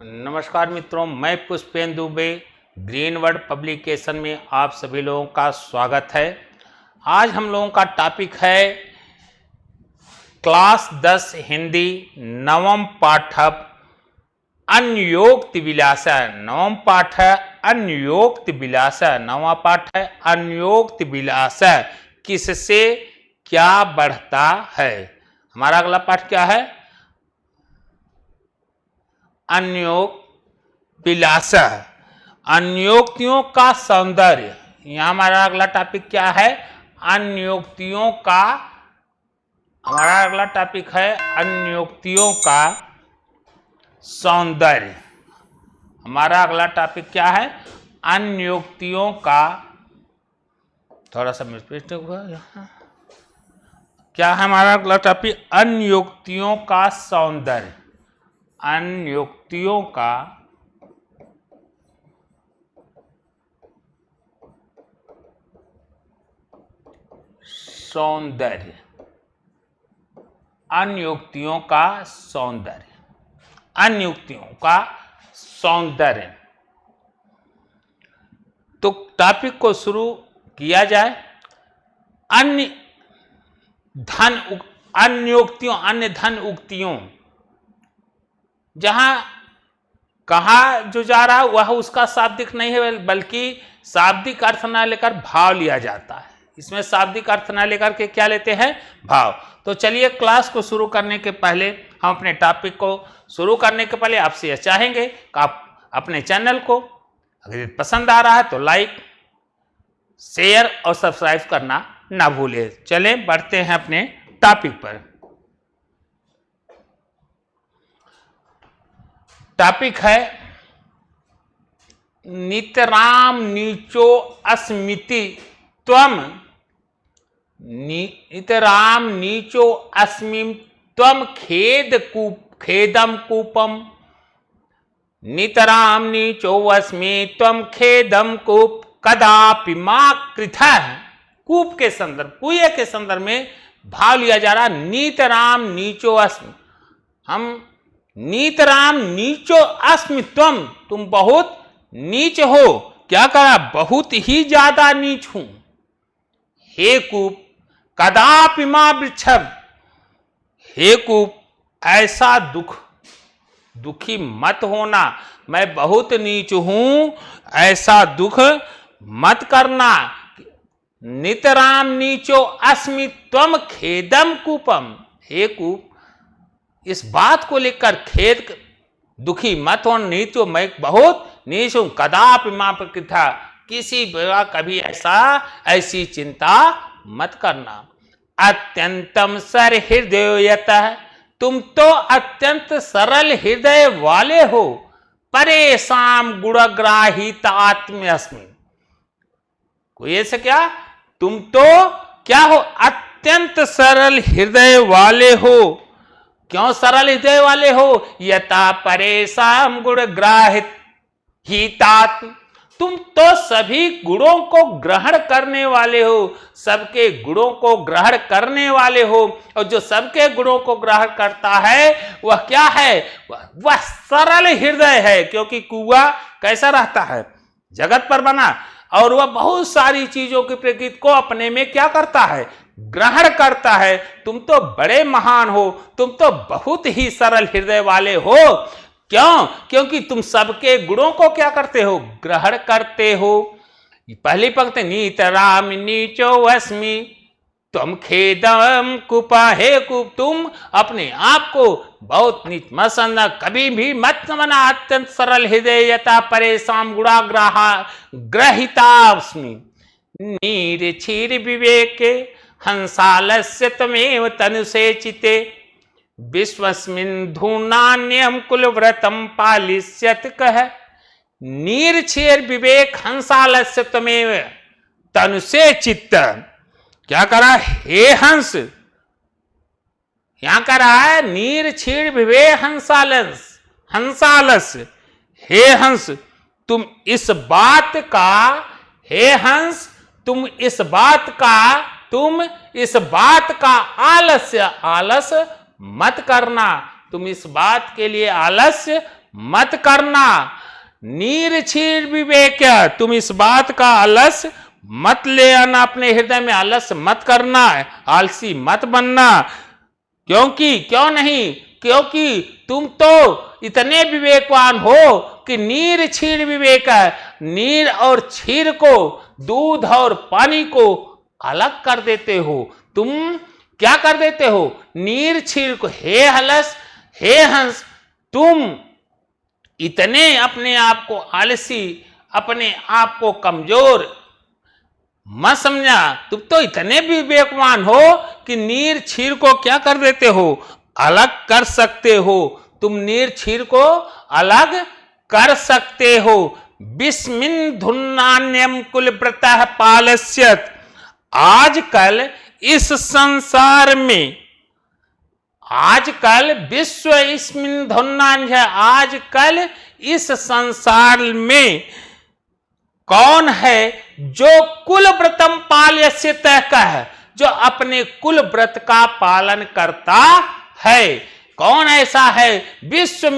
नमस्कार मित्रों, मैं Pushpendra Dubey green word publication में आप सभी लोगों का स्वागत है। आज हम लोगों का टॉपिक है क्लास 10 हिंदी नवम पाठ अन्योक्त विलास। नवम पाठ है अन्योक्त विलास। नवा पाठ है अन्योक्त विलास। किससे क्या बढ़ता है? हमारा अगला पाठ क्या है? अन्योक्त विलास, अन्योक्तियों का सौंदर्य। यहां हमारा अगला टॉपिक क्या है? अन्योक्तियों का। हमारा अगला टॉपिक है अन्योक्तियों का सौंदर्य। हमारा अगला टॉपिक क्या है? अन्योक्तियों का, थोड़ा सा मिस्टेक हुआ यहाँ। क्या है हमारा अगला टॉपिक? अन्योक्तियों का सौंदर्य। अन्योक्तियों का सौंदर्य। अन्योक्तियों का सौंदर्य। अन्योक्तियों का सौंदर्य। तो टॉपिक को शुरू किया जाए। अन्य धन अन्योक्तियों, अन्य धन उक्तियों, जहां कहा जो जा रहा है वह उसका शाब्दिक नहीं है, बल्कि शाब्दिक अर्थ ना लेकर भाव लिया जाता है। इसमें शाब्दिक अर्थ ना लेकर के क्या लेते हैं? भाव। तो चलिए, क्लास को शुरू करने के पहले, हम अपने टॉपिक को शुरू करने के पहले आपसे यह चाहेंगे कि आप अपने चैनल को अगर पसंद आ रहा है तो लाइक, शेयर और सब्सक्राइब करना ना भूलें। चलें, बढ़ते हैं अपने टॉपिक पर। टॉपिक है नितराम नीचो अस्मिति त्वम। नितराम नीचो अस्मिं त्वम खेदम कूपम। नितराम नीचो अस्मि त्वम खेदम कूप कदापि मा कृतः। कूप के संदर्भ, कुएं के संदर्भ में भाव लिया जा रहा। नितराम नीचो अस्मि, हम नीतराम नीचो अस्मि त्वम, तुम बहुत नीच हो। क्या कहा? बहुत ही ज्यादा नीच हूं। हे कूप कदापि मा वृक्षम। हे कूप, ऐसा दुखी मत होना। मैं बहुत नीच हूं, ऐसा दुख मत करना। नितराम नीचो अस्मि त्वम खेदम कूपम। हे कूप, इस बात को लेकर खेद दुखी मत हो। नीच हो, मैं बहुत नीच हूं। कदापि मा प्रकृता, किसी जगह कभी ऐसी चिंता मत करना। अत्यंतम सर हृदयतः, तुम तो अत्यंत सरल हृदय वाले हो। परेशान गुणग्राहित आत्म्यस्मि। कोई ऐसे क्या? तुम तो क्या हो? अत्यंत सरल हृदय वाले हो। क्यों सरल हृदय वाले हो? यथा परेशान गुण ग्राहित हितात्म, तुम तो सभी गुणों को ग्रहण करने वाले हो। सबके गुणों को ग्रहण करने वाले हो। और जो सबके गुणों को ग्रहण करता है वह क्या है? वह सरल हृदय है। क्योंकि कुआं कैसा रहता है? जगत पर बना, और वह बहुत सारी चीजों की प्रकृति को अपने में क्या करता है? ग्रहण करता है। तुम तो बड़े महान हो, तुम तो बहुत ही सरल हृदय वाले हो। क्यों? क्योंकि तुम सबके गुणों को क्या करते हो? ग्रहण करते हो। पहली पंक्ति, नितराम नीचो अस्मि तुम खेदम कुपा। हे कुप, तुम अपने आप को बहुत नीच मत समझना, कभी भी मत समझना। अत्यंत सरल हृदय यथा परेशान ग्रहितास्मि। नीर क्षीर विवेके हंसालस्य तमेव तनुषे चिते। विश्वस्मिन् धूनान्यम कुलव्रतम पालिष्यत कह। नीर क्षीर विवेक हंसालस्य तमेव तनुषे चित्त। क्या करा? हे हंस, यहां कह रहा है नीर क्षीर विवेक हंसालस्य। हे हंस, तुम इस बात का, हे हंस, तुम इस बात का आलस्य मत करना। तुम इस बात के लिए आलस्य मत करना। नीर छीर विवेक, तुम इस बात का आलस्य मत ले आना, अपने हृदय में आलस्य मत करना, आलसी मत बनना। क्योंकि क्यों नहीं, क्योंकि तुम तो इतने विवेकवान हो कि नीर छीर विवेक है। नीर और छीर को, दूध और पानी को अलग कर देते हो। तुम क्या कर देते हो? नीर छीर को। हे हलस, हे हंस, तुम इतने अपने आप को आलसी, अपने आप को कमजोर मत समझा। तुम तो इतने विवेकवान हो कि नीर छीर को क्या कर देते हो? अलग कर सकते हो। तुम नीर छीर को अलग कर सकते हो। विस्मिन धुन्नान्यम कुलव्रतः पालस्यत्। आजकल इस संसार में, आजकल विश्व इसमिन धुन्नान्य, आजकल इस संसार में कौन है जो कुल व्रतम पाल्यस्य तय का है, जो अपने कुल व्रत का पालन करता है? कौन ऐसा है? विश्व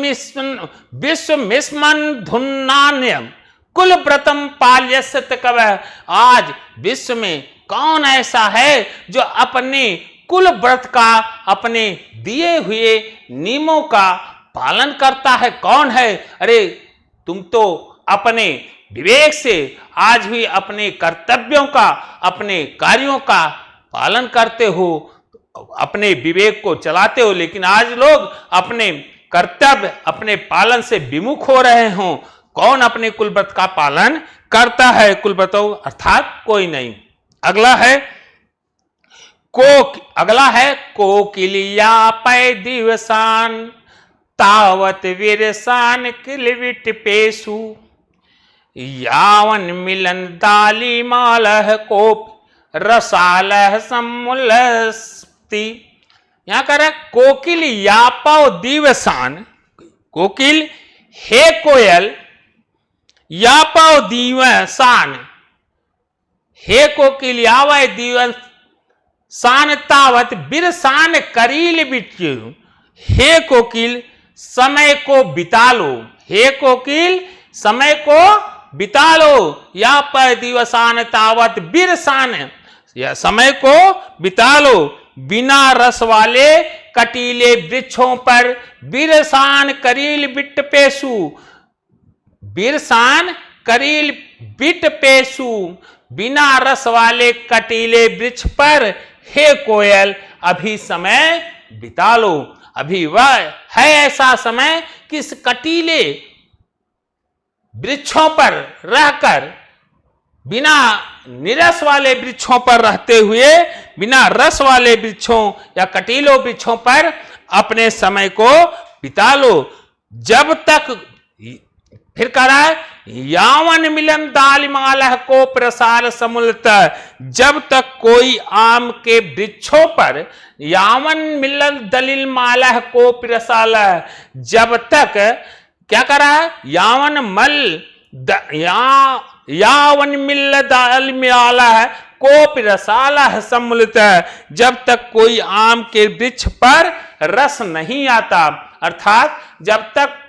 मिस्मन धुन्नान्यम कुल व्रतम पाल्यस्य तय। आज विश्व में कौन ऐसा है जो अपने कुल व्रत का, अपने दिए हुए नियमों का पालन करता है? कौन है? अरे तुम तो अपने विवेक से आज भी अपने कर्तव्यों का, अपने कार्यों का पालन करते हो, अपने विवेक को चलाते हो, लेकिन आज लोग अपने कर्तव्य, अपने पालन से विमुख हो रहे हो। कौन अपने कुलव्रत का पालन करता है? कुलव्रतों अर्थात कोई नहीं। अगला है कोकिलिया पै दिवसान तावत विरसान किलविट पेशु यावन मिलन दाली मालह कोप रसालह सम्मुलस्ति। यहां कर कोकिल यापव दिवसान, कोकिल हे कोयल, यापव दिवसान, हे कोकिल यावय दिवसान तावत बिरसान करील बिट्यु। हे कोकिल समय को बिता लो, हे कोकिल समय को बिता लो। या पर दिवसान तावत बिरसान, या समय को बिता लो। बिना रस वाले कटीले वृक्षों पर बिरसान करील बिट पेशु, बिरसान करील बिट पेशु। बिना रस वाले कटीले वृक्ष पर हे कोयल अभी समय बिता लो। अभी वह है ऐसा समय कि इस कटीले वृक्षों पर रहकर, बिना निरस वाले वृक्षों पर रहते हुए, बिना रस वाले वृक्षों या कटीलों वृक्षों पर अपने समय को बिता लो। जब तक, फिर कह रहा है यावन मिलन दालिमालह को प्रसार समुलत, जब तक कोई आम के वृक्षों पर, यावन मिलन दलिल मालह को प्रसाल, जब तक क्या करा है? यावन मिल दाल मिला है को प्रसाला है सम्मिलित, जब तक कोई आम के वृक्ष पर रस नहीं आता, अर्थात जब तक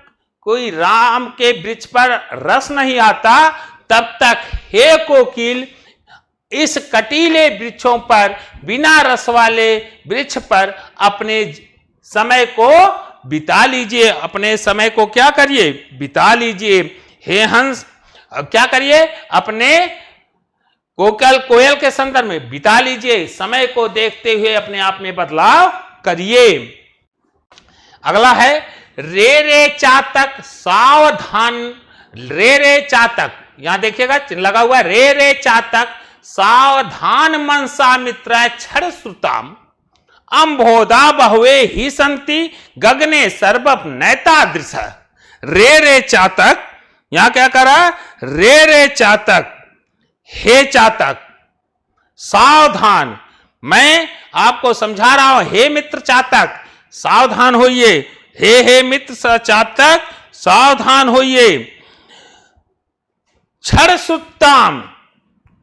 कोई राम के वृक्ष पर रस नहीं आता, तब तक हे कोकिल इस कटीले वृक्षों पर, बिना रस वाले वृक्ष पर अपने समय को बिता लीजिए। अपने समय को क्या करिए? बिता लीजिए। हे हंस, क्या करिए? अपने कोयल के संदर्भ में बिता लीजिए। समय को देखते हुए अपने आप में बदलाव करिए। अगला है रे रे चातक सावधान। रे रे चातक, यहां देखिएगा लगा हुआ रे रे चातक सावधान मनसा मित्र क्षण श्रुताम अम्भोदा बहुवे ही संति गगने सर्वप नैता दृश। रे रे चातक, यहां क्या करा? रे रे चातक, हे चातक सावधान, मैं आपको समझा रहा हूं, हे मित्र चातक सावधान होइए। हे मित्र चातक सावधान होइए। क्षण सुत्ताम,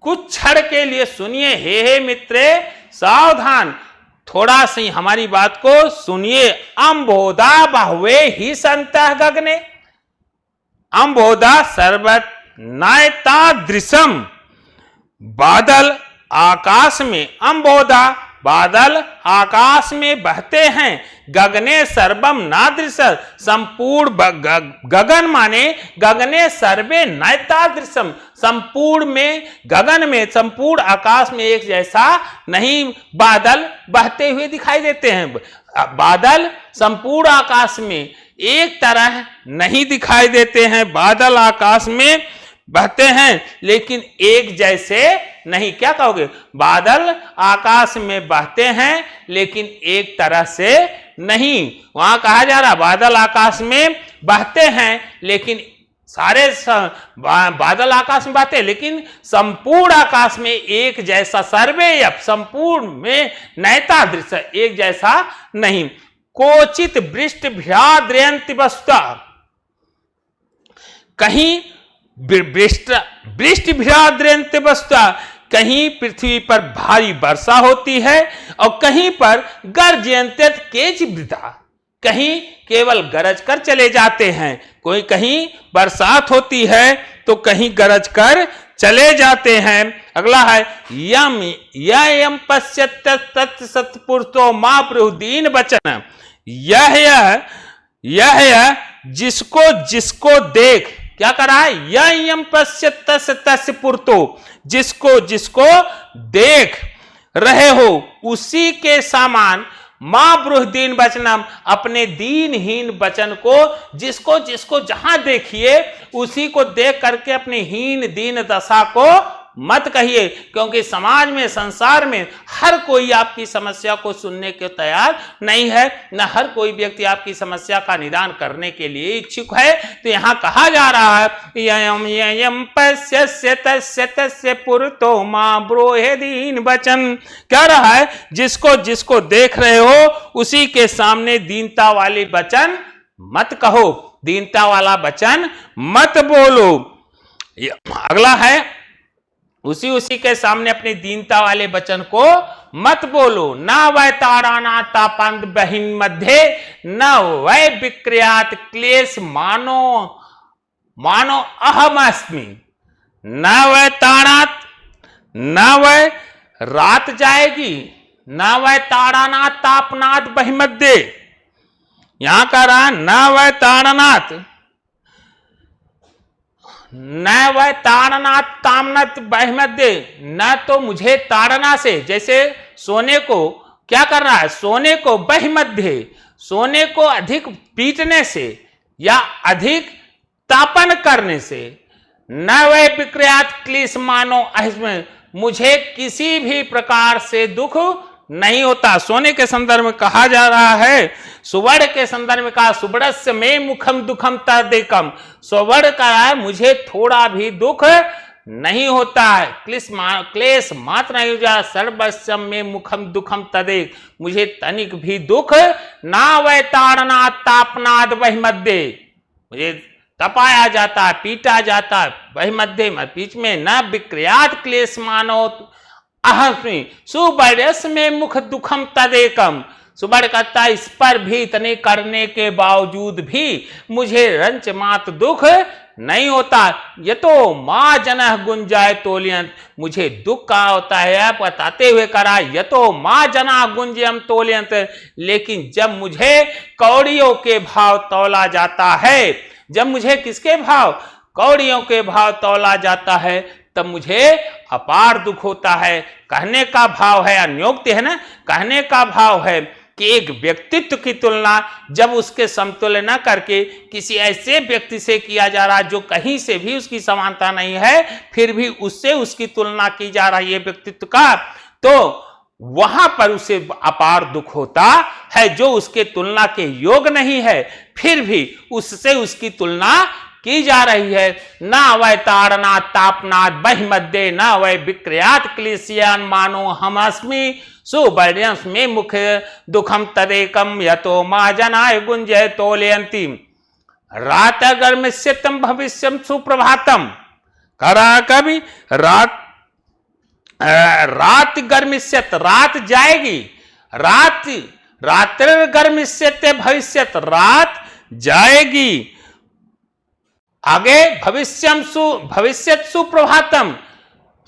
कुछ क्षण के लिए सुनिए। हे मित्र सावधान, थोड़ा सी हमारी बात को सुनिए। अम्बोदा बहुवे ही संत गगने, अम्बोधा सर्वत नयतादृशम, बादल आकाश में, अम्बोधा बादल आकाश में बहते हैं, गगने सर्वम नादृश, संपूर्ण गगन माने गगने सर्वे नयतादृशम, संपूर्ण में गगन में, संपूर्ण आकाश में एक जैसा नहीं बादल बहते हुए दिखाई देते हैं। बादल संपूर्ण आकाश में एक तरह नहीं दिखाई देते हैं, बादल आकाश में बहते हैं लेकिन एक जैसे नहीं। क्या कहोगे? बादल आकाश में बहते हैं लेकिन एक तरह से नहीं। वहां कहा जा रहा बादल आकाश में बहते हैं लेकिन सारे बादल आकाश में बहते हैं लेकिन संपूर्ण आकाश में एक जैसा, सर्वे या संपूर्ण में नयता दृश्य एक जैसा नहीं। कोचित वृष्टि भ्याद्रयन्ति वस्तुतः, कहीं वृष्टि भ्याद्रयन्ति वस्तुतः, कहीं पृथ्वी पर भारी वर्षा होती है और कहीं पर गर्जयन्ति केचिद्वृता, कहीं केवल गरज कर चले जाते हैं। कोई कहीं बरसात होती है तो कहीं गरज कर चले जाते हैं। अगला है यम यम पश्यत तत् सत्पुरुषो मां प्रहुदीन वचन, यह जिसको देख, क्या करा है? यम पश्यत तस्य पुरतो, जिसको देख रहे हो उसी के समान मां बृहदीन वचनम, अपने दीनहीन वचन को, जिसको जहां देखिए उसी को देख करके अपनी हीन दीन दशा को मत कहिए, क्योंकि समाज में, संसार में हर कोई आपकी समस्या को सुनने के तैयार नहीं है, न हर कोई व्यक्ति आपकी समस्या का निदान करने के लिए इच्छुक है। तो यहाँ कहा जा रहा है ययम ययम पश्यस्य तस्य तस्य पुरतो मां ब्रूहीदीन वचन, कह रहा है जिसको देख रहे हो उसी के सामने दीनता वाले वचन मत कहो, दीनता वाला वचन मत बोलो। अगला है उसी के सामने अपनी दीनता वाले वचन को मत बोलो। न वै ताड़ानाता पंद बहिन मध्य, न वै विक्रियात क्लेश मानो अहम अस्मि। न वै ताड़ात, न वै रात जाएगी, न वै ताड़ानाथ तापनाथ बहिमध्य, यहां कह रहा न वै ताड़नाथ, न वह ताड़नाथ तामनत बहिमध्य, न तो मुझे ताड़ना से, जैसे सोने को क्या करना है? सोने को बहिमध्य, सोने को अधिक पीटने से या अधिक तापन करने से, न वह विक्रियात क्लेश मानो अहिस्म, मुझे किसी भी प्रकार से दुख नहीं होता। सोने के संदर्भ में कहा जा रहा है, सुवर्ण के संदर्भ में कहा सुवड़स्य में मुखम दुखम तदेकम, सुवर्ण का है मुझे थोड़ा भी दुख नहीं होता है, क्लेश मात्र नहीं हो जा, सर्वस्व में मुखम दुखम तदेक, मुझे तनिक भी दुख ना वै ताड़नाथ तापनाद वही मध्य, मुझे तपाया जाता है, पीटा जाता है, वही मध्य बीच में, न विक्रियात क्लेश मानो अहस्मि सुबरस में मुख दुखम तदेकम, सुबड़ कहता इस पर भी इतने करने के बावजूद भी मुझे रंच मात दुख नहीं होता। ये तो माँ जनह गुंजाय तोलियंत, मुझे दुख का होता है बताते हुए करा, ये तो माँ जना गुंजयम तोलियंत, लेकिन जब मुझे कौड़ियों के भाव तौला जाता है, जब मुझे किसके भाव? कौड़ियों के भाव तौला जाता है, तब मुझे अपार दुख होता है। कहने का भाव है, अन्योक्ति है ना, कहने का भाव है कि एक व्यक्तित्व की तुलना जब उसके समतुल्य न करके किसी ऐसे व्यक्ति से किया जा रहा है जो कहीं से भी उसकी समानता नहीं है, फिर भी उससे उसकी तुलना की जा रही है व्यक्तित्व का, तो वहां पर उसे अपार दुख होता है। जो उसके तुलना के योग नहीं है, फिर भी उससे उसकी तुलना की जा रही है। न वै ताड़नाथ तापनाथ बहिमध्य, न वै विक्रियात क्लेशियान मानो हम अस्मि सुवर्ण्यस में मुख दुखम तदेकम यतो मा जनाय गुंजय तोलयंती। रात गर्मिष्यतम भविष्यम सुप्रभातम, करा कभी रात गर्मिष्यत, रात जाएगी, रात्र गर्मिष्यते भविष्यत, रात जाएगी, आगे भविष्यत सुप्रभातम,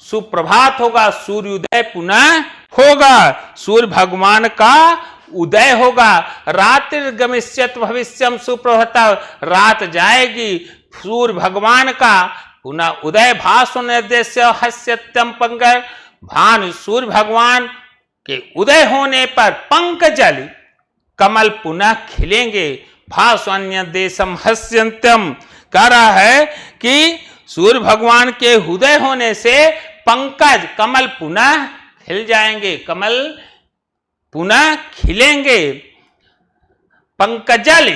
सुप्रभात होगा, सूर्योदय पुनः होगा, सूर्य भगवान का उदय होगा। रात्रि गमिष्यत भविष्यम सुप्रभातम, रात जाएगी, सूर्य भगवान का पुनः उदय। भासु निर्देश्य हस्यत्यम पंकज, भानु सूर्य भगवान के उदय होने पर पंकजल कमल पुनः खिलेंगे। भास्वन्य देशम हस्यंत्यम, कह रहा है कि सूर्य भगवान के उदय होने से पंकज कमल पुनः खिल जाएंगे, कमल पुनः खिलेंगे। पंकजल,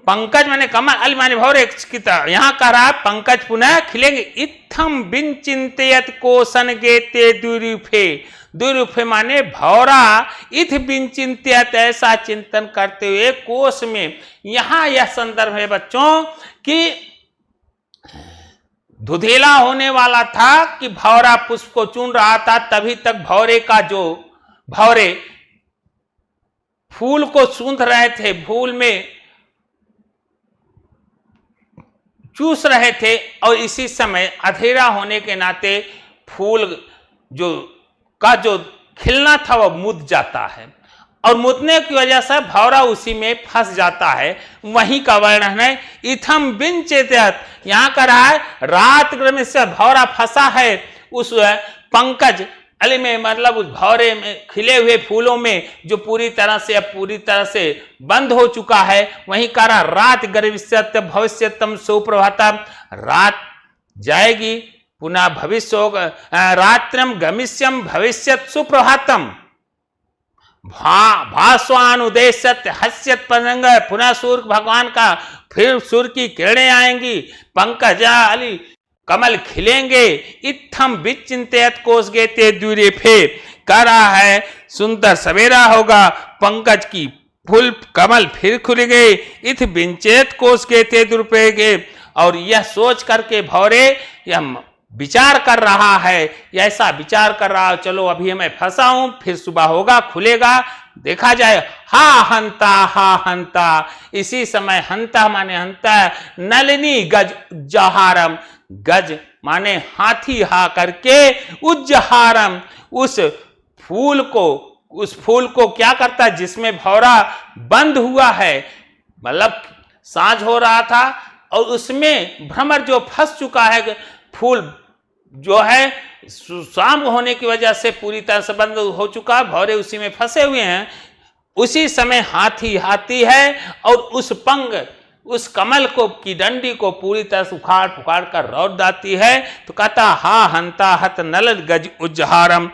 पंकज माने कमल, अल माने भौर, यहां कह रहा है पंकज पुनः खिलेंगे। इत्थम बिन चिंतयत कोसन गेते दुरुफे, दुरुफे माने भौरा, इथ बिन चिंतयत ऐसा चिंतन करते हुए कोष में। यहां यह संदर्भ है बच्चों कि धुधेला होने वाला था कि भौरा पुष्प को चुन रहा था, तभी तक भौरे का जो भौरे फूल को सूंघ रहे थे, फूल में चूस रहे थे, और इसी समय अंधेरा होने के नाते फूल जो खिलना था वह मुद जाता है, और मुदने की वजह से भौरा उसी में फंस जाता है। वहीं का वर्णन है इथम बिन चेतयत, यहां कर रहा है रात में से भौरा फंसा है उस पंकज अली में, मतलब उस भौरे में खिले हुए फूलों में जो पूरी तरह से बंद हो चुका है। वहीं कह रहा रात गर्विष्यत भविष्यतम सुप्रभातम, रात जाएगी पुनः भविष्य होगा। रात्रम गमिष्यम भविष्यत सुप्रभातम, भास्वानुदेश्यत हस्यत पंग, पुनः सूर्य भगवान का फिर सूर्य की किरणें आएंगी, पंकजा अली कमल खिलेंगे। इत्थम विचिंतयत कोष गेते दूरे फे, कह रहा है सुंदर सवेरा होगा, पंकज की फूल कमल फिर खुलेंगे। इथ विंचेत कोष गेते दुर्पेगे, और यह सोच करके भौरे यह विचार कर रहा है, ऐसा विचार कर रहा है, चलो अभी मैं फंसा हूं, फिर सुबह होगा, खुलेगा, देखा जाए। हा हंता, हा हंता, इसी समय हंता माने हंता, नलिनी गज उज्जहारम, गज माने हाथी, हा करके उज्जहारम, उस फूल को क्या करता है जिसमें भौरा बंद हुआ है, मतलब सांझ हो रहा था और उसमें भ्रमर जो फंस चुका है, फूल जो है शाम होने की वजह से पूरी तरह से बंद हो चुका, भौरे उसी में फंसे हुए हैं। उसी समय हाथी है और उस कमल को की डंडी को पूरी तरह से उखाड़ पुखाड़ कर रौद दाती है। तो कहता हा हंता हत नल गज उज्जहारम,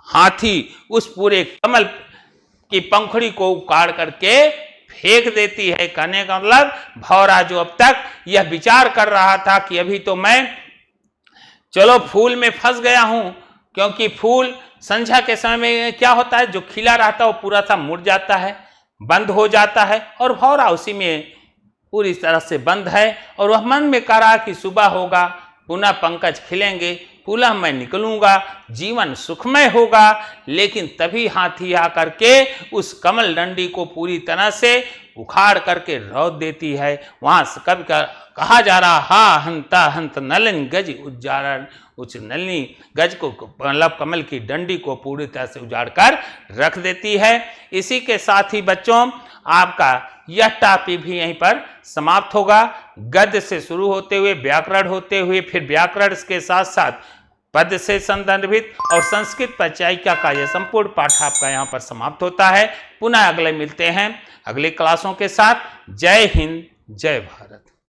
हाथी उस पूरे कमल की पंखुड़ी को उखाड़ करके फेंक देती है। कहने का मतलब भौरा जो अब तक यह विचार कर रहा था कि अभी तो मैं चलो फूल में फंस गया हूं, क्योंकि फूल संध्या के समय में क्या होता है, जो खिला रहता है वो पूरा सा मुड़ जाता है, बंद हो जाता है, और भौरा उसी में पूरी तरह से बंद है। और वह मन में कह रहा कि सुबह होगा, पुनः पंकज खिलेंगे, पुनः मैं निकलूंगा, जीवन सुखमय होगा। लेकिन तभी हाथी आकर के उस कमल डंडी को पूरी तरह से उखाड़ करके रौद देती है। वहां से कब कहा जा रहा हा हंता हंत नलिन गज उज्जारण, उस नलिनी गज को मतलब कमल की डंडी को पूरी तरह से उजाड़ कर रख देती है। इसी के साथ ही बच्चों आपका यह टॉपिक भी यहीं पर समाप्त होगा। गद्य से शुरू होते हुए व्याकरण होते हुए फिर व्याकरण के साथ साथ पद से संदर्भित और संस्कृत परिचायिका का यह संपूर्ण पाठ आपका यहाँ पर समाप्त होता है। पुनः अगले मिलते हैं अगले क्लासों के साथ। जय हिंद, जय भारत।